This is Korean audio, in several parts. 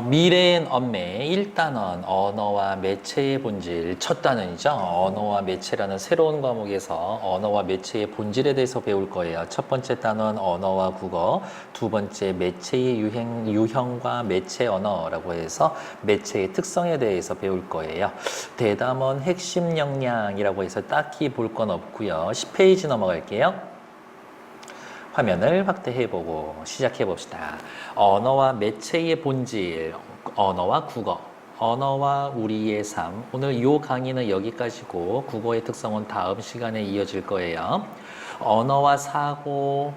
미래엔 언매 1단원 언어와 매체의 본질 첫 단원이죠. 언어와 매체라는 새로운 과목에서 언어와 매체의 본질에 대해서 배울 거예요. 첫 번째 단원 언어와 국어, 두 번째 매체의 유형과 매체 언어라고 해서 매체의 특성에 대해서 배울 거예요. 대담원 핵심 역량이라고 해서 딱히 볼 건 없고요. 10페이지 넘어갈게요. 화면을 확대해보고 시작해봅시다. 언어와 매체의 본질, 언어와 국어, 언어와 우리의 삶. 오늘 이 강의는 여기까지고 국어의 특성은 다음 시간에 이어질 거예요. 언어와 사고,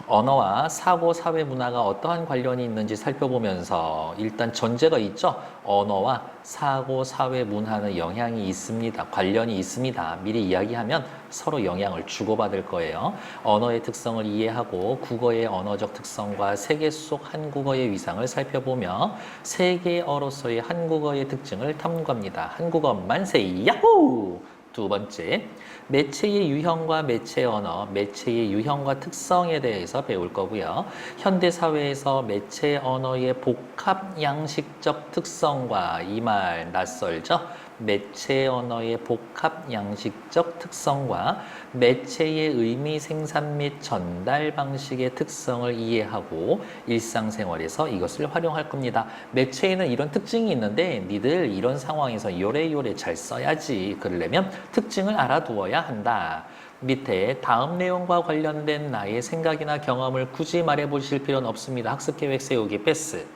언어와 사고, 사회 문화가 어떠한 관련이 있는지 살펴보면서 일단 전제가 있죠. 언어와 사고, 사회 문화는 영향이 있습니다. 관련이 있습니다. 미리 이야기하면 서로 영향을 주고받을 거예요. 언어의 특성을 이해하고 국어의 언어적 특성과 세계 속 한국어의 위상을 살펴보며 세계어로서의 한국어의 특징을 탐구합니다. 한국어 만세! 야호! 두 번째, 매체의 유형과 매체 언어, 매체의 유형과 특성에 대해서 배울 거고요. 현대 사회에서 매체 언어의 복합 양식적 특성과 이 말 낯설죠? 매체 언어의 복합 양식적 특성과 매체의 의미 생산 및 전달 방식의 특성을 이해하고 일상생활에서 이것을 활용할 겁니다. 매체에는 이런 특징이 있는데 니들 이런 상황에서 요래요래 잘 써야지. 그러려면 특징을 알아두어야 한다. 밑에 다음 내용과 관련된 나의 생각이나 경험을 굳이 말해 보실 필요는 없습니다. 학습계획 세우기 패스.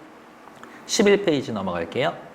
11페이지 넘어갈게요.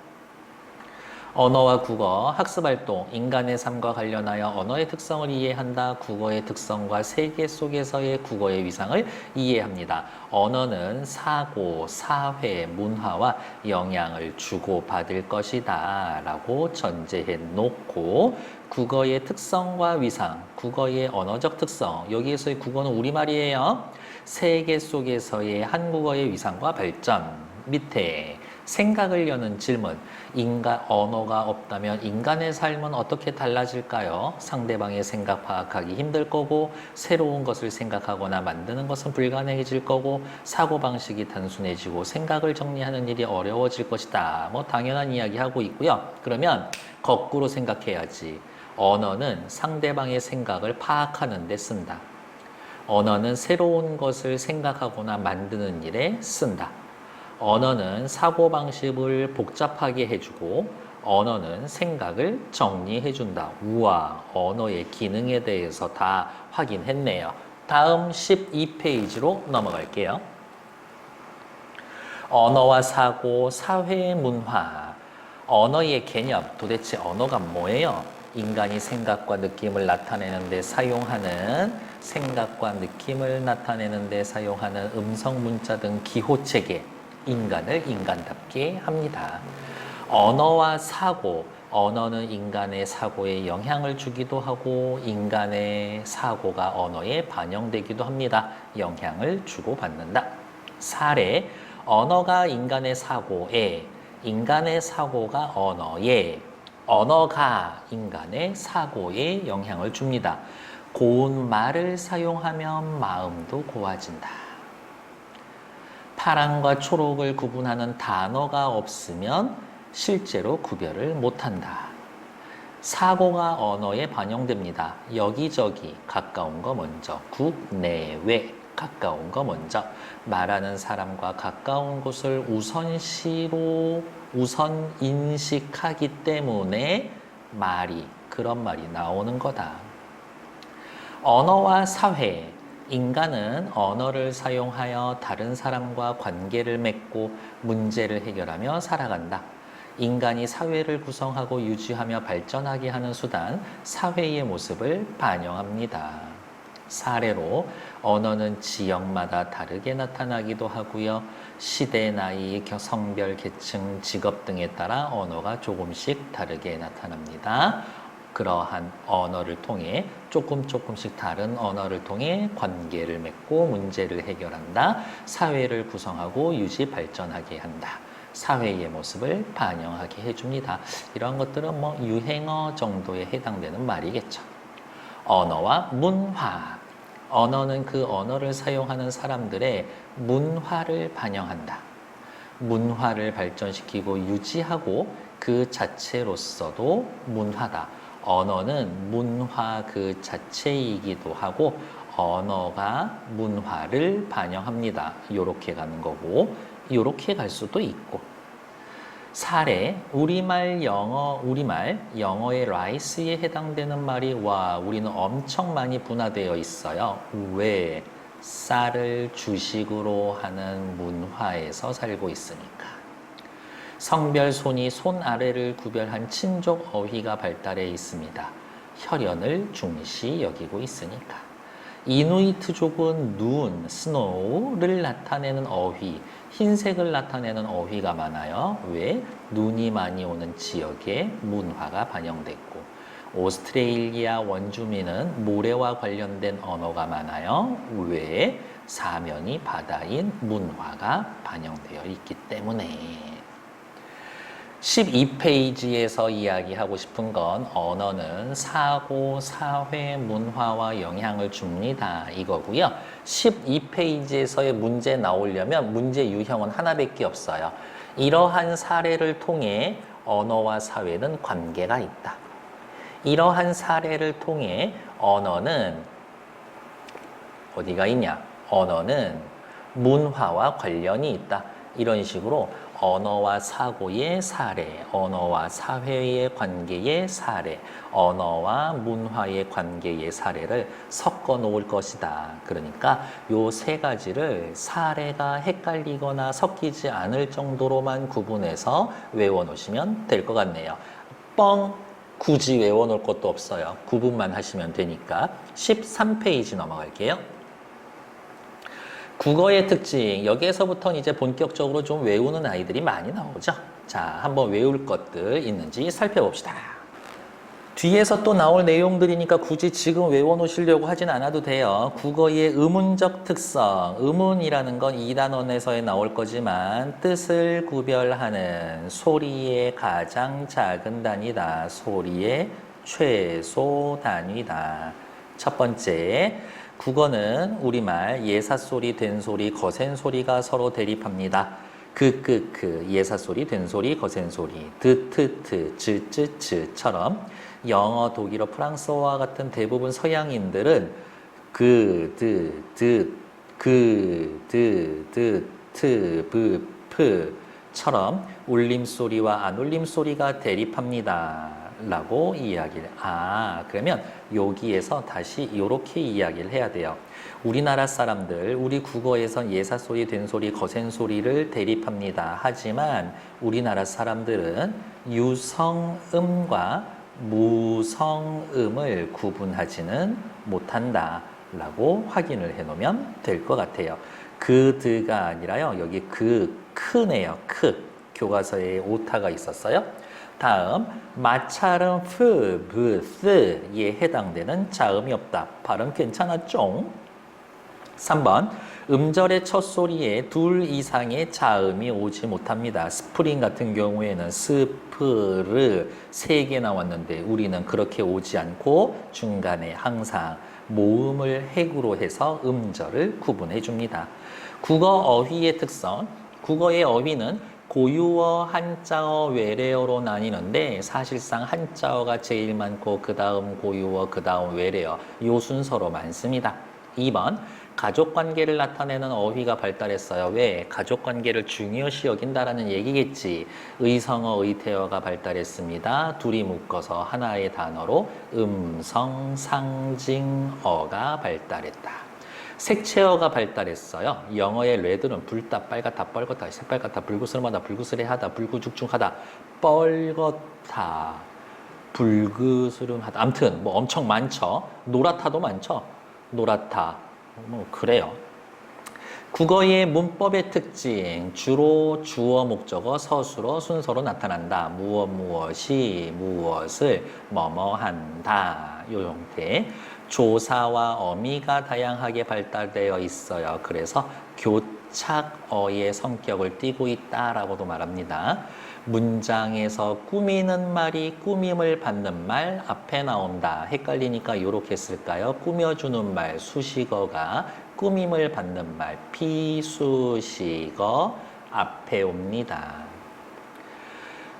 언어와 국어, 학습활동, 인간의 삶과 관련하여 언어의 특성을 이해한다. 국어의 특성과 세계 속에서의 국어의 위상을 이해합니다. 언어는 사고, 사회, 문화와 영향을 주고받을 것이다 라고 전제해 놓고 국어의 특성과 위상, 국어의 언어적 특성, 여기에서의 국어는 우리말이에요. 세계 속에서의 한국어의 위상과 발전, 밑에 생각을 여는 질문. 언어가 없다면 인간의 삶은 어떻게 달라질까요? 상대방의 생각 파악하기 힘들 거고, 새로운 것을 생각하거나 만드는 것은 불가능해질 거고, 사고방식이 단순해지고 생각을 정리하는 일이 어려워질 것이다. 뭐 당연한 이야기 하고 있고요. 그러면 거꾸로 생각해야지. 언어는 상대방의 생각을 파악하는 데 쓴다. 언어는 새로운 것을 생각하거나 만드는 일에 쓴다. 언어는 사고방식을 복잡하게 해주고 언어는 생각을 정리해준다. 우와, 언어의 기능에 대해서 다 확인했네요. 다음 12페이지로 넘어갈게요. 언어와 사고, 사회 문화. 언어의 개념, 도대체 언어가 뭐예요? 인간이 생각과 느낌을 나타내는 데 사용하는 생각과 느낌을 나타내는 데 사용하는 음성 문자 등 기호체계. 인간을 인간답게 합니다. 언어와 사고, 언어는 인간의 사고에 영향을 주기도 하고 인간의 사고가 언어에 반영되기도 합니다. 영향을 주고받는다. 사례, 언어가 인간의 사고에, 인간의 사고가 언어에, 언어가 인간의 사고에 영향을 줍니다. 고운 말을 사용하면 마음도 고와진다. 파랑과 초록을 구분하는 단어가 없으면 실제로 구별을 못한다. 사고가 언어에 반영됩니다. 여기저기 가까운 거 먼저, 국내외 가까운 거 먼저, 말하는 사람과 가까운 곳을 우선시로 우선 인식하기 때문에 그런 말이 나오는 거다. 언어와 사회, 인간은 언어를 사용하여 다른 사람과 관계를 맺고 문제를 해결하며 살아간다. 인간이 사회를 구성하고 유지하며 발전하게 하는 수단, 사회의 모습을 반영합니다. 사례로 언어는 지역마다 다르게 나타나기도 하고요. 시대, 나이, 성별, 계층, 직업 등에 따라 언어가 조금씩 다르게 나타납니다. 그러한 언어를 통해 조금씩 다른 언어를 통해 관계를 맺고 문제를 해결한다. 사회를 구성하고 유지 발전하게 한다. 사회의 모습을 반영하게 해줍니다. 이런 것들은 뭐 유행어 정도에 해당되는 말이겠죠. 언어와 문화. 언어는 그 언어를 사용하는 사람들의 문화를 반영한다. 문화를 발전시키고 유지하고 그 자체로서도 문화다. 언어는 문화 그 자체이기도 하고 언어가 문화를 반영합니다. 요렇게 가는 거고 요렇게 갈 수도 있고 사례, 우리말, 영어의 rice에 해당되는 말이 와, 우리는 엄청 많이 분화되어 있어요. 왜? 쌀을 주식으로 하는 문화에서 살고 있으니까. 성별, 손이 손 아래를 구별한 친족 어휘가 발달해 있습니다. 혈연을 중시 여기고 있으니까. 이누이트족은 눈, 스노우를 나타내는 어휘, 흰색을 나타내는 어휘가 많아요. 왜? 눈이 많이 오는 지역에 문화가 반영됐고 오스트레일리아 원주민은 모래와 관련된 언어가 많아요. 왜? 사면이 바다인 문화가 반영되어 있기 때문에 12페이지에서 이야기하고 싶은 건 언어는 사고, 사회, 문화와 영향을 줍니다. 이거고요. 12페이지에서의 문제 나오려면 문제 유형은 하나밖에 없어요. 이러한 사례를 통해 언어와 사회는 관계가 있다. 이러한 사례를 통해 언어는 어디가 있냐? 언어는 문화와 관련이 있다. 이런 식으로 언어와 사고의 사례, 언어와 사회의 관계의 사례, 언어와 문화의 관계의 사례를 섞어 놓을 것이다. 그러니까 요 세 가지를 사례가 헷갈리거나 섞이지 않을 정도로만 구분해서 외워 놓으시면 될 것 같네요. 굳이 외워 놓을 것도 없어요. 구분만 하시면 되니까 13페이지 넘어갈게요. 국어의 특징, 여기에서부터는 이제 본격적으로 좀 외우는 아이들이 많이 나오죠. 자, 한번 외울 것들 있는지 살펴봅시다. 뒤에서 또 나올 내용들이니까 굳이 지금 외워놓으시려고 하진 않아도 돼요. 국어의 의문적 특성, 의문이라는 건 2단원에서 나올 거지만 뜻을 구별하는 소리의 가장 작은 단위다. 소리의 최소 단위다. 첫 번째, 국어는 우리말 예사소리, 된소리, 거센소리가 서로 대립합니다. 예사소리, 된소리, 거센소리, 즈처럼 영어, 독일어, 프랑스어와 같은 대부분 서양인들은 처럼 울림소리와 안울림소리가 대립합니다. 라고 이야기를. 그러면 여기에서 다시 이렇게 이야기를 해야 돼요. 우리나라 사람들, 우리 국어에선 예사소리, 된소리, 거센소리를 대립합니다. 하지만 우리나라 사람들은 유성음과 무성음을 구분하지는 못한다. 라고 확인을 해 놓으면 될 것 같아요. 드가 아니라요. 여기 크네요. 교과서에 오타가 있었어요. 다음, 마찰은 스에 해당되는 자음이 없다. 발음 괜찮았죠? 3번, 음절의 첫 소리에 둘 이상의 자음이 오지 못합니다. 스프링 같은 경우에는 스프르 3개 나왔는데 우리는 그렇게 오지 않고 중간에 항상 모음을 핵으로 해서 음절을 구분해 줍니다. 국어 어휘의 특성, 국어의 어휘는 고유어, 한자어, 외래어로 나뉘는데 사실상 한자어가 제일 많고 그 다음 고유어, 그 다음 외래어 요 순서로 많습니다. 2번, 가족관계를 나타내는 어휘가 발달했어요. 왜? 가족관계를 중요시 여긴다라는 얘기겠지. 의성어, 의태어가 발달했습니다. 둘이 묶어서 하나의 단어로 음성, 상징어가 발달했다. 색채어가 발달했어요. 영어의 레드는 붉다, 빨갛다, 뻘겋다, 새빨갛다, 불그스름하다, 불그스레하다, 불구죽중하다, 뻘겋다, 불그스름하다. 아무튼 뭐 엄청 많죠. 노랗다도 많죠. 노랗다. 뭐 그래요. 국어의 문법의 특징, 주로 주어, 목적어, 서술어, 순서로 나타난다. 무엇이 무엇을 뭐뭐한다. 요 형태. 조사와 어미가 다양하게 발달되어 있어요. 그래서 교착어의 성격을 띠고 있다라고도 말합니다. 문장에서 꾸미는 말이 꾸밈을 받는 말 앞에 나온다. 헷갈리니까 이렇게 쓸까요? 꾸며주는 말, 수식어가 꾸밈을 받는 말, 피수식어, 앞에 옵니다.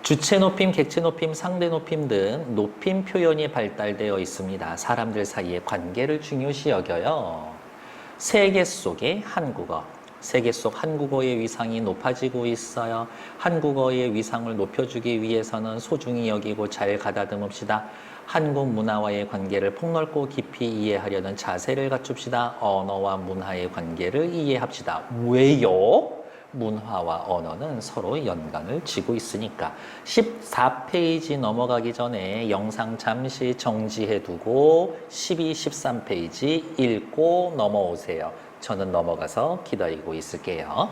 주체 높임, 객체 높임, 상대 높임 등 높임 표현이 발달되어 있습니다. 사람들 사이의 관계를 중요시 여겨요. 세계 속의 한국어. 세계 속 한국어의 위상이 높아지고 있어요. 한국어의 위상을 높여주기 위해서는 소중히 여기고 잘 가다듬읍시다. 한국 문화와의 관계를 폭넓고 깊이 이해하려는 자세를 갖춥시다. 언어와 문화의 관계를 이해합시다. 왜요? 문화와 언어는 서로 연관을 지고 있으니까. 14페이지 넘어가기 전에 영상 잠시 정지해두고 12, 13페이지 읽고 넘어오세요. 저는 넘어가서 기다리고 있을게요.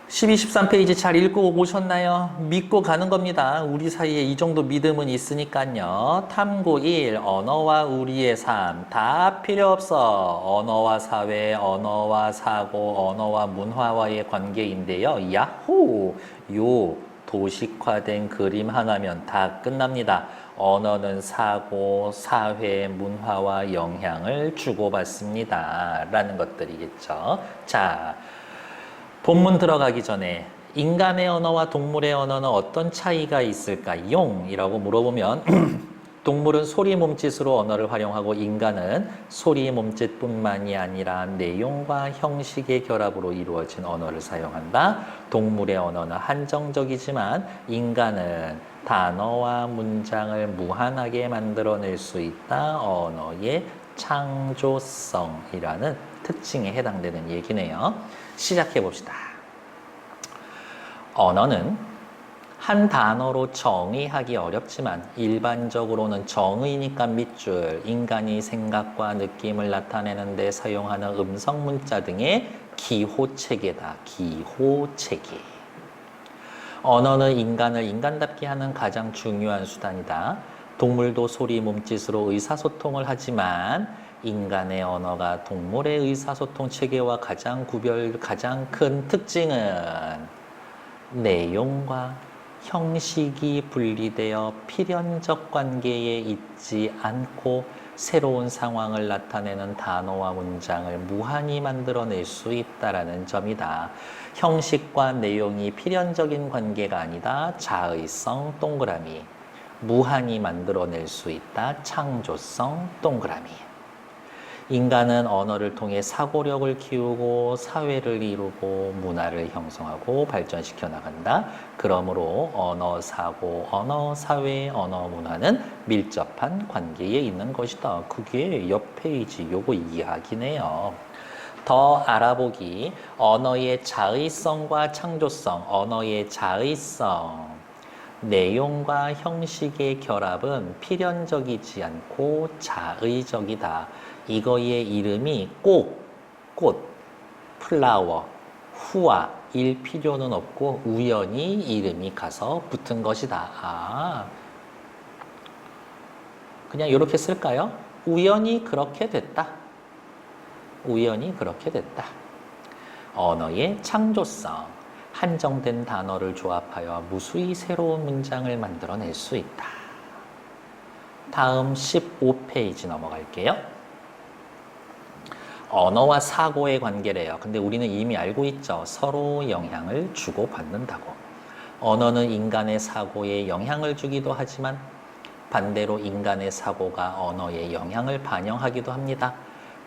12, 13페이지 잘 읽고 오셨나요? 믿고 가는 겁니다. 우리 사이에 이 정도 믿음은 있으니까요. 탐구 1, 언어와 우리의 삶. 다 필요 없어. 언어와 사회, 언어와 사고, 언어와 문화와의 관계인데요. 야호! 요 도식화된 그림 하나면 다 끝납니다. 언어는 사고, 사회, 문화와 영향을 주고받습니다. 라는 것들이겠죠. 자, 본문 들어가기 전에 인간의 언어와 동물의 언어는 어떤 차이가 있을까요? 이라고 물어보면 동물은 소리 몸짓으로 언어를 활용하고 인간은 소리 몸짓뿐만이 아니라 내용과 형식의 결합으로 이루어진 언어를 사용한다. 동물의 언어는 한정적이지만 인간은 단어와 문장을 무한하게 만들어낼 수 있다. 언어의 창조성이라는 특징에 해당되는 얘기네요. 시작해 봅시다. 언어는 한 단어로 정의하기 어렵지만 일반적으로는 정의니까 밑줄, 인간이 생각과 느낌을 나타내는 데 사용하는 음성 문자 등의 기호체계다. 기호체계. 언어는 인간을 인간답게 하는 가장 중요한 수단이다. 동물도 소리, 몸짓으로 의사소통을 하지만 인간의 언어가 동물의 의사소통 체계와 가장 큰 특징은 내용과 형식이 분리되어 필연적 관계에 있지 않고 새로운 상황을 나타내는 단어와 문장을 무한히 만들어낼 수 있다는 점이다. 형식과 내용이 필연적인 관계가 아니다. 자의성 동그라미. 무한히 만들어낼 수 있다. 창조성 동그라미. 인간은 언어를 통해 사고력을 키우고 사회를 이루고 문화를 형성하고 발전시켜 나간다. 그러므로 언어, 사고, 언어, 사회, 언어, 문화는 밀접한 관계에 있는 것이다. 그게 옆 페이지 요거 이야기네요. 더 알아보기. 언어의 자의성과 창조성, 언어의 자의성. 내용과 형식의 결합은 필연적이지 않고 자의적이다. 이거의 이름이 꼭, 꽃, 플라워, 후아일 필요는 없고 우연히 이름이 가서 붙은 것이다. 아, 그냥 이렇게 쓸까요? 우연히 그렇게 됐다. 우연히 그렇게 됐다. 언어의 창조성. 한정된 단어를 조합하여 무수히 새로운 문장을 만들어낼 수 있다. 다음 15페이지 넘어갈게요. 언어와 사고의 관계래요. 근데 우리는 이미 알고 있죠. 서로 영향을 주고받는다고. 언어는 인간의 사고에 영향을 주기도 하지만 반대로 인간의 사고가 언어에 영향을 반영하기도 합니다.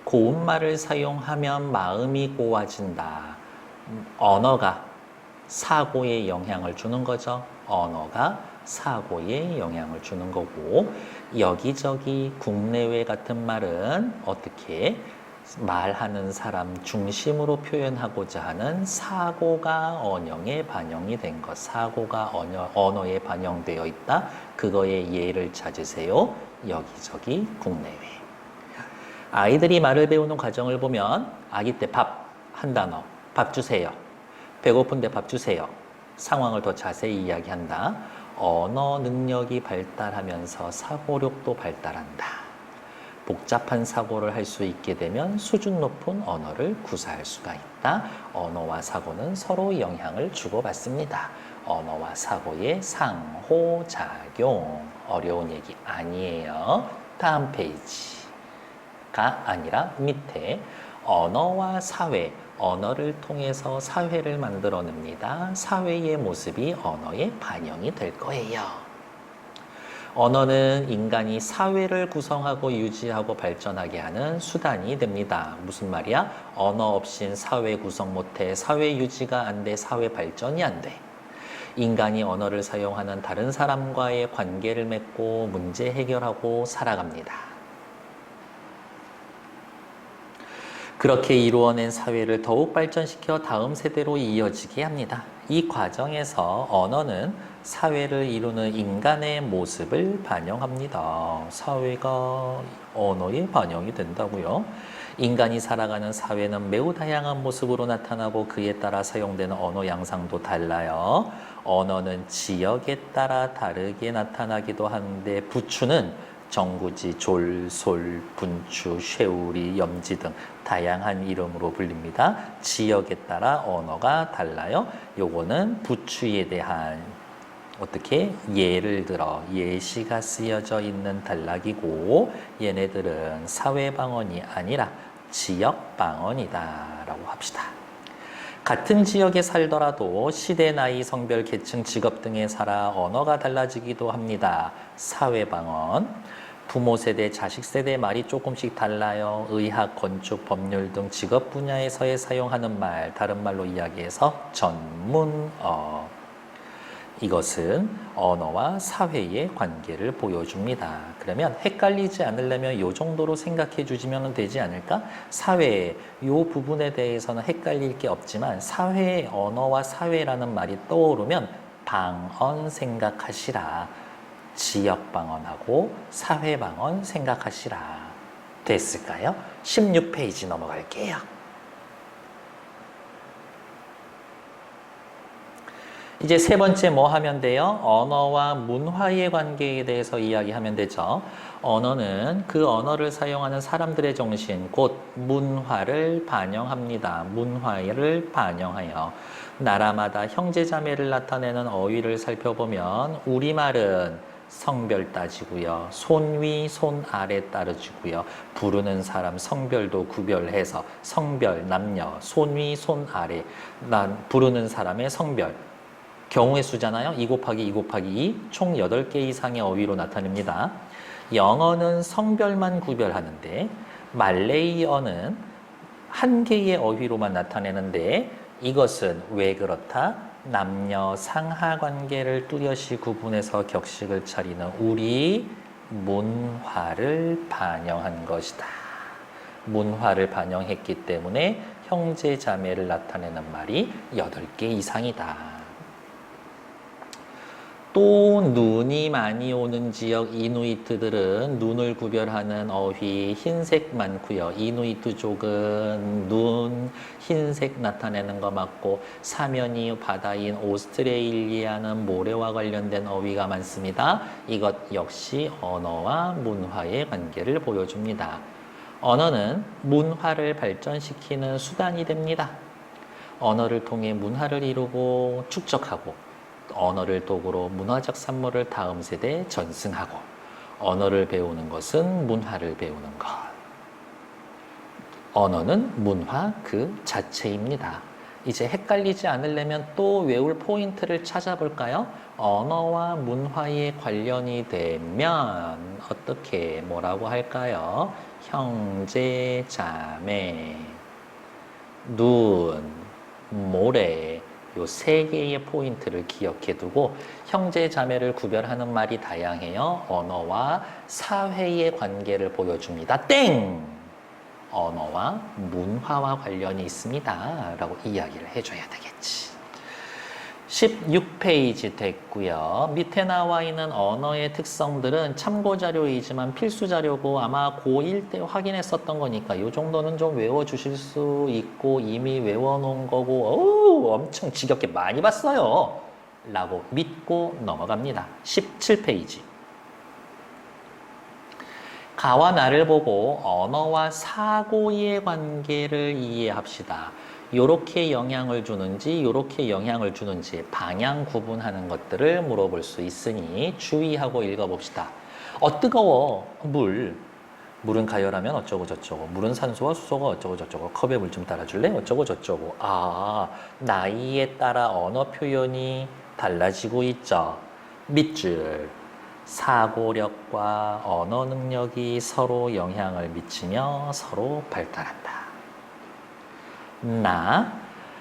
고운말을 사용하면 마음이 고와진다. 언어가 사고에 영향을 주는 거죠. 언어가 사고에 영향을 주는 거고, 여기저기 국내외 같은 말은 어떻게 말하는 사람 중심으로 표현하고자 하는 사고가 언어에 반영이 된 것, 사고가 언어에 반영되어 있다. 그거의 예를 찾으세요. 여기저기 국내외. 아이들이 말을 배우는 과정을 보면 아기 때 밥 한 단어, 밥 주세요. 배고픈데 밥 주세요. 상황을 더 자세히 이야기한다. 언어 능력이 발달하면서 사고력도 발달한다. 복잡한 사고를 할 수 있게 되면 수준 높은 언어를 구사할 수가 있다. 언어와 사고는 서로 영향을 주고받습니다. 언어와 사고의 상호작용. 어려운 얘기 아니에요. 다음 페이지가 아니라 밑에 언어와 사회, 언어를 통해서 사회를 만들어냅니다. 사회의 모습이 언어에 반영이 될 거예요. 언어는 인간이 사회를 구성하고 유지하고 발전하게 하는 수단이 됩니다. 무슨 말이야? 언어 없인 사회 구성 못해, 사회 유지가 안 돼, 사회 발전이 안 돼. 인간이 언어를 사용하는 다른 사람과의 관계를 맺고 문제 해결하고 살아갑니다. 그렇게 이루어낸 사회를 더욱 발전시켜 다음 세대로 이어지게 합니다. 이 과정에서 언어는 사회를 이루는 인간의 모습을 반영합니다. 사회가 언어에 반영이 된다고요. 인간이 살아가는 사회는 매우 다양한 모습으로 나타나고 그에 따라 사용되는 언어 양상도 달라요. 언어는 지역에 따라 다르게 나타나기도 하는데 부추는 정구지, 졸, 솔, 분추, 쉐우리, 염지 등 다양한 이름으로 불립니다. 지역에 따라 언어가 달라요. 요거는 부추에 대한 어떻게 예를 들어 예시가 쓰여져 있는 단락이고 얘네들은 사회방언이 아니라 지역방언이다 라고 합시다. 같은 지역에 살더라도 시대, 나이, 성별, 계층, 직업 등에 따라 언어가 달라지기도 합니다. 사회방언. 부모 세대, 자식 세대 말이 조금씩 달라요. 의학, 건축, 법률 등 직업 분야에서의 사용하는 말, 다른 말로 이야기해서 전문어. 이것은 언어와 사회의 관계를 보여줍니다. 그러면 헷갈리지 않으려면 이 정도로 생각해 주시면 되지 않을까? 사회, 이 부분에 대해서는 헷갈릴 게 없지만 사회의 언어와 사회라는 말이 떠오르면 방언 생각하시라. 지역방언하고 사회방언 생각하시라. 됐을까요? 16페이지 넘어갈게요. 이제 세 번째 뭐 하면 돼요? 언어와 문화의 관계에 대해서 이야기하면 되죠. 언어는 그 언어를 사용하는 사람들의 정신, 곧 문화를 반영합니다. 문화를 반영하여 나라마다 형제자매를 나타내는 어휘를 살펴보면 우리말은 성별 따지고요. 손위, 손아래 따르지고요. 부르는 사람 성별도 구별해서 성별, 남녀, 손위, 손아래, 부르는 사람의 성별. 경우의 수잖아요. 2 곱하기 2 곱하기 2, 총 8개 이상의 어휘로 나타냅니다. 영어는 성별만 구별하는데 말레이어는 한 개의 어휘로만 나타내는데 이것은 왜 그렇다? 남녀 상하 관계를 뚜렷이 구분해서 격식을 차리는 우리 문화를 반영한 것이다. 문화를 반영했기 때문에 형제 자매를 나타내는 말이 8개 이상이다. 또 눈이 많이 오는 지역 이누이트들은 눈을 구별하는 어휘 흰색 많고요. 이누이트족은 눈, 흰색 나타내는 거 맞고 사면이 바다인 오스트레일리아는 모래와 관련된 어휘가 많습니다. 이것 역시 언어와 문화의 관계를 보여줍니다. 언어는 문화를 발전시키는 수단이 됩니다. 언어를 통해 문화를 이루고 축적하고 언어를 도구로 문화적 산물을 다음 세대에 전승하고 언어를 배우는 것은 문화를 배우는 것. 언어는 문화 그 자체입니다. 이제 헷갈리지 않으려면 또 외울 포인트를 찾아볼까요? 언어와 문화의 관련이 되면 어떻게 뭐라고 할까요? 형제, 자매, 눈, 모래 요 3개의 포인트를 기억해 두고 형제 자매를 구별하는 말이 다양해요. 언어와 사회의 관계를 보여줍니다. 땡! 언어와 문화와 관련이 있습니다. 라고 이야기를 해줘야 되겠지. 16페이지 됐고요. 밑에 나와 있는 언어의 특성들은 참고자료이지만 필수자료고 아마 고1 때 확인했었던 거니까 이 정도는 좀 외워주실 수 있고 이미 외워놓은 거고 어우, 엄청 지겹게 많이 봤어요. 라고 믿고 넘어갑니다. 17페이지. 가와 나를 보고 언어와 사고의 관계를 이해합시다. 요렇게 영향을 주는지 요렇게 영향을 주는지 방향 구분하는 것들을 물어볼 수 있으니 주의하고 읽어봅시다. 뜨거워 물 물은 가열하면 어쩌고 저쩌고, 물은 산소와 수소가 어쩌고 저쩌고, 컵에 물 좀 따라줄래? 어쩌고 저쩌고. 아, 나이에 따라 언어 표현이 달라지고 있죠. 밑줄. 사고력과 언어 능력이 서로 영향을 미치며 서로 발달한다.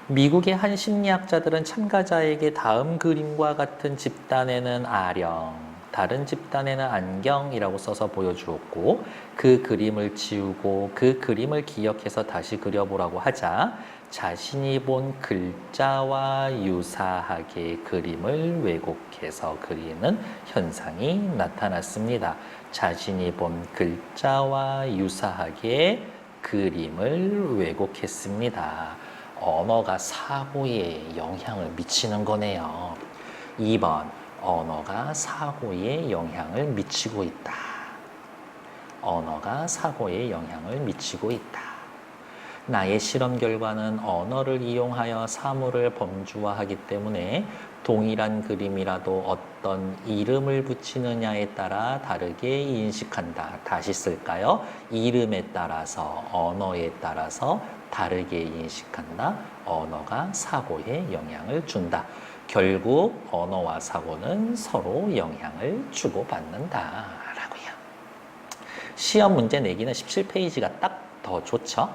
미국의 한 심리학자들은 참가자에게 다음 그림과 같은 집단에는 아령, 다른 집단에는 안경이라고 써서 보여주었고 그 그림을 지우고 그 그림을 기억해서 다시 그려보라고 하자 자신이 본 글자와 유사하게 그림을 왜곡해서 그리는 현상이 나타났습니다. 자신이 본 글자와 유사하게 그림을 왜곡했습니다. 언어가 사고에 영향을 미치는 거네요. 2번, 언어가 사고에 영향을 미치고 있다. 언어가 사고에 영향을 미치고 있다. 나의 실험 결과는 언어를 이용하여 사물을 범주화하기 때문에 동일한 그림이라도 어떤 이름을 붙이느냐에 따라 다르게 인식한다. 다시 쓸까요? 이름에 따라서, 언어에 따라서 다르게 인식한다. 언어가 사고에 영향을 준다. 결국 언어와 사고는 서로 영향을 주고받는다. 라고요. 시험 문제 내기는 17페이지가 딱 더 좋죠.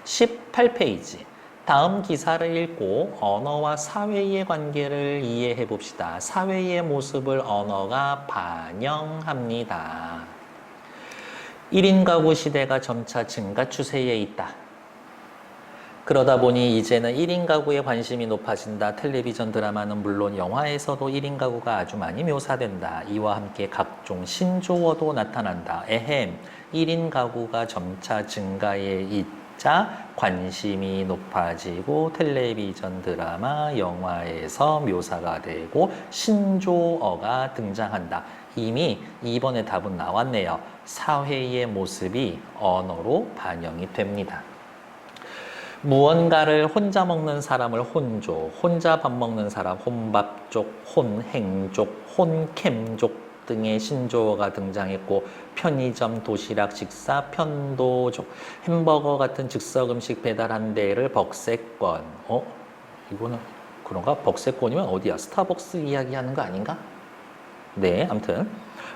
18페이지. 다음 기사를 읽고 언어와 사회의 관계를 이해해 봅시다. 사회의 모습을 언어가 반영합니다. 1인 가구 시대가 점차 증가 추세에 있다. 그러다 보니 이제는 1인 가구에 관심이 높아진다. 텔레비전 드라마는 물론 영화에서도 1인 가구가 아주 많이 묘사된다. 이와 함께 각종 신조어도 나타난다. 1인 가구가 점차 증가해 있자 관심이 높아지고 텔레비전 드라마, 영화에서 묘사가 되고 신조어가 등장한다. 이미 이번에 답은 나왔네요. 사회의 모습이 언어로 반영이 됩니다. 무언가를 혼자 먹는 사람을 혼조, 혼자 밥 먹는 사람 혼밥족, 혼행족, 혼캠족 등의 신조어가 등장했고 편의점 도시락 식사 편도족, 햄버거 같은 즉석 음식 배달한 데를 벅세권. 이거는 그런가? 벅세권이면 어디야? 스타벅스 이야기하는 거 아닌가? 네, 아무튼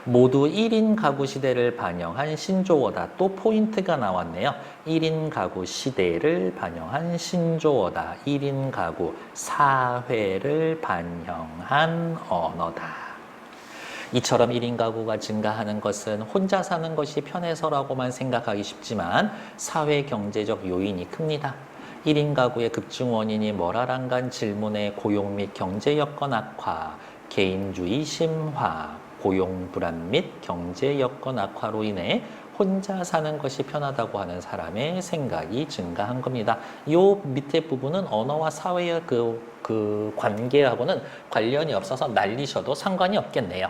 모두 1인 가구 시대를 반영한 신조어다. 또 포인트가 나왔네요. 1인 가구 시대를 반영한 신조어다. 1인 가구 사회를 반영한 언어다. 이처럼 1인 가구가 증가하는 것은 혼자 사는 것이 편해서라고만 생각하기 쉽지만 사회 경제적 요인이 큽니다. 1인 가구의 급증 원인이 뭐라란간 질문에 고용 및 경제 여건 악화, 개인주의 심화, 고용 불안 및 경제 여건 악화로 인해 혼자 사는 것이 편하다고 하는 사람의 생각이 증가한 겁니다. 요 밑에 부분은 언어와 사회의 그 관계하고는 관련이 없어서 날리셔도 상관이 없겠네요.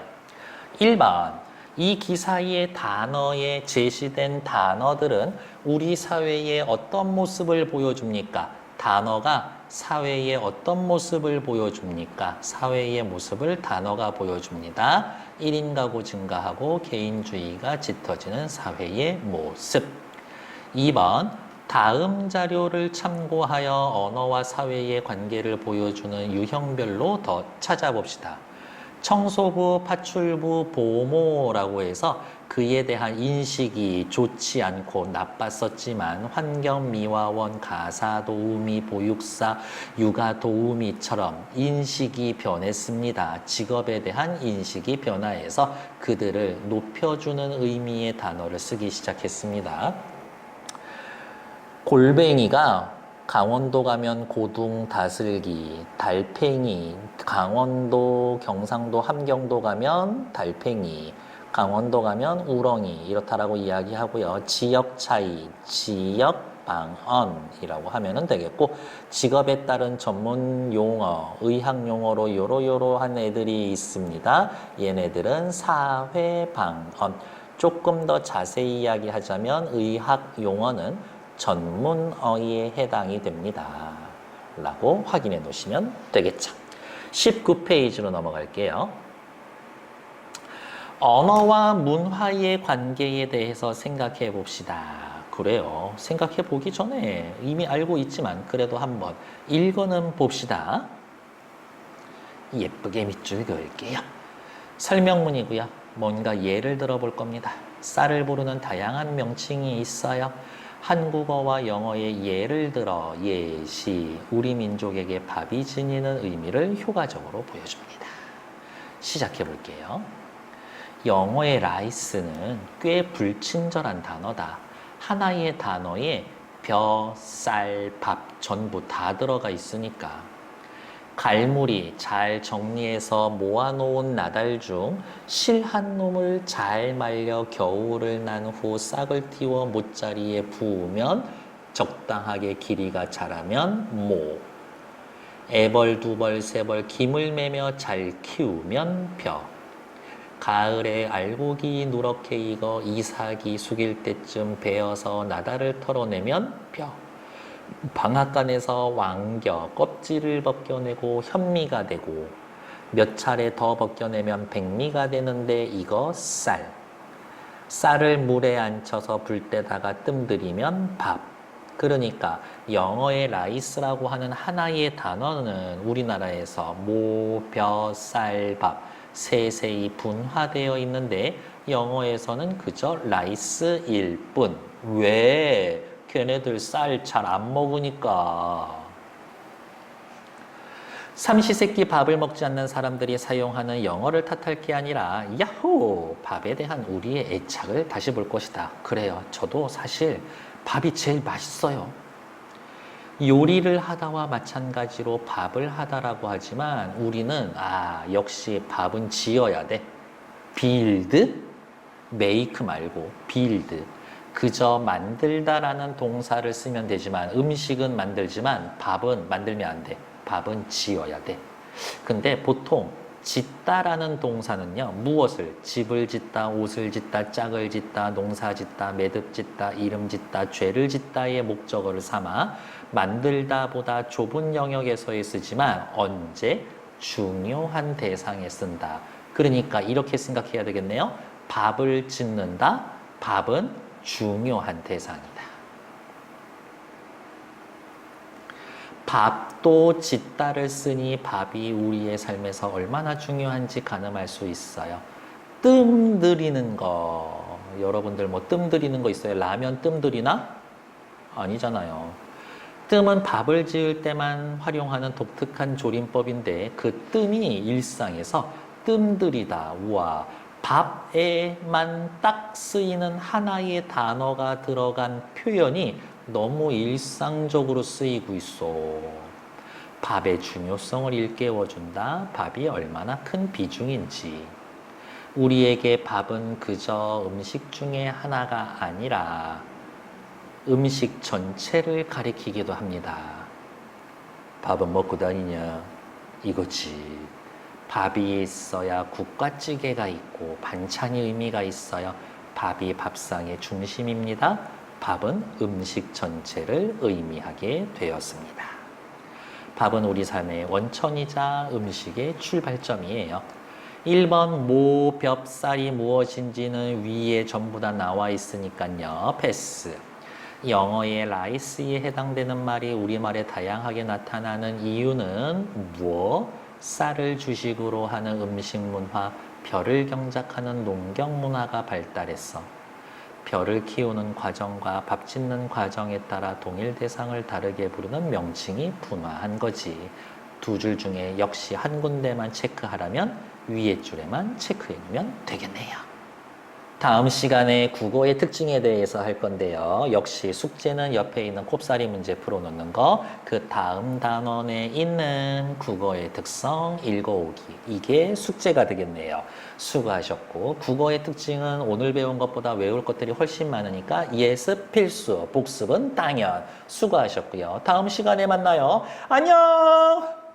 1번, 이 기사의 단어에 제시된 단어들은 우리 사회의 어떤 모습을 보여줍니까? 단어가 사회의 어떤 모습을 보여줍니까? 사회의 모습을 단어가 보여줍니다. 1인 가구 증가하고 개인주의가 짙어지는 사회의 모습. 2번, 다음 자료를 참고하여 언어와 사회의 관계를 보여주는 유형별로 더 찾아봅시다. 청소부, 파출부, 보모라고 해서 그에 대한 인식이 좋지 않고 나빴었지만 환경미화원, 가사도우미, 보육사, 육아도우미처럼 인식이 변했습니다. 직업에 대한 인식이 변화해서 그들을 높여주는 의미의 단어를 쓰기 시작했습니다. 골뱅이가 강원도 가면 고둥 다슬기, 달팽이, 강원도, 경상도, 함경도 가면 달팽이, 강원도 가면 우렁이 이렇다라고 이야기하고요. 지역 차이, 지역 방언이라고 하면 되겠고 직업에 따른 전문 용어, 의학 용어로 요러요러한 애들이 있습니다. 얘네들은 사회 방언. 조금 더 자세히 이야기하자면 의학 용어는 전문어휘에 해당이 됩니다. 라고 확인해 놓으시면 되겠죠. 19페이지로 넘어갈게요. 언어와 문화의 관계에 대해서 생각해 봅시다. 그래요. 생각해 보기 전에 이미 알고 있지만 그래도 한번 읽어는 봅시다. 예쁘게 밑줄 그을게요. 설명문이고요. 뭔가 예를 들어 볼 겁니다. 쌀을 부르는 다양한 명칭이 있어요. 한국어와 영어의 예를 들어 예시, 우리 민족에게 밥이 지니는 의미를 효과적으로 보여줍니다. 시작해 볼게요. 영어의 라이스는 꽤 불친절한 단어다. 하나의 단어에 벼, 쌀, 밥 전부 다 들어가 있으니까. 갈무리 잘 정리해서 모아놓은 나달 중 실 한 놈을 잘 말려 겨울을 난 후 싹을 틔워 못자리에 부으면 적당하게 길이가 자라면 모. 애벌 두벌 세벌 김을 매며 잘 키우면 벼. 가을에 알곡이 누렇게 익어 이삭이 숙일 때쯤 베어서 나달을 털어내면 벼. 방앗간에서 왕겨 껍질을 벗겨내고 현미가 되고 몇 차례 더 벗겨내면 백미가 되는데 이거 쌀. 쌀을 물에 안쳐서 불 때다가 뜸들이면 밥. 그러니까 영어의 라이스라고 하는 하나의 단어는 우리나라에서 모, 벼, 쌀, 밥 세세히 분화되어 있는데 영어에서는 그저 라이스일 뿐. 왜? 걔네들 쌀 잘 안 먹으니까. 삼시세끼 밥을 먹지 않는 사람들이 사용하는 영어를 탓할 게 아니라 야호! 밥에 대한 우리의 애착을 다시 볼 것이다. 그래요. 저도 사실 밥이 제일 맛있어요. 요리를 하다와 마찬가지로 밥을 하다라고 하지만 우리는 역시 밥은 지어야 돼. 빌드, 메이크 말고 빌드. 그저 만들다라는 동사를 쓰면 되지만 음식은 만들지만 밥은 만들면 안 돼. 밥은 지어야 돼. 근데 보통 짓다라는 동사는요. 무엇을? 집을 짓다, 옷을 짓다, 짝을 짓다, 농사 짓다, 매듭 짓다, 이름 짓다, 죄를 짓다의 목적어를 삼아 만들다보다 좁은 영역에서에 쓰지만 언제? 중요한 대상에 쓴다. 그러니까 이렇게 생각해야 되겠네요. 밥을 짓는다. 밥은 중요한 대상이다. 밥도 짓다를 쓰니 밥이 우리의 삶에서 얼마나 중요한지 가늠할 수 있어요. 뜸 들이는 거. 여러분들 뭐 뜸 들이는 거 있어요? 라면 뜸 들이나? 아니잖아요. 뜸은 밥을 지을 때만 활용하는 독특한 조림법인데 그 뜸이 일상에서 뜸 들이다. 우와. 밥에만 딱 쓰이는 하나의 단어가 들어간 표현이 너무 일상적으로 쓰이고 있어. 밥의 중요성을 일깨워준다. 밥이 얼마나 큰 비중인지. 우리에게 밥은 그저 음식 중에 하나가 아니라 음식 전체를 가리키기도 합니다. 밥은 먹고 다니냐? 이거지. 밥이 있어야 국과 찌개가 있고 반찬이 의미가 있어요. 밥이 밥상의 중심입니다. 밥은 음식 전체를 의미하게 되었습니다. 밥은 우리 삶의 원천이자 음식의 출발점이에요. 1번 모, 벽, 쌀이 무엇인지는 위에 전부 다 나와 있으니까요. 패스. 영어의 라이스에 해당되는 말이 우리말에 다양하게 나타나는 이유는 무엇? 쌀을 주식으로 하는 음식 문화, 벼를 경작하는 농경 문화가 발달했어. 벼를 키우는 과정과 밥 짓는 과정에 따라 동일 대상을 다르게 부르는 명칭이 분화한 거지. 두 줄 중에 역시 한 군데만 체크하라면 위에 줄에만 체크해놓으면 되겠네요. 다음 시간에 국어의 특징에 대해서 할 건데요. 역시 숙제는 옆에 있는 곱살이 문제 풀어놓는 거, 그 다음 단원에 있는 국어의 특성 읽어오기, 이게 숙제가 되겠네요. 수고하셨고, 국어의 특징은 오늘 배운 것보다 외울 것들이 훨씬 많으니까 예습 필수, 복습은 당연. 수고하셨고요. 다음 시간에 만나요. 안녕!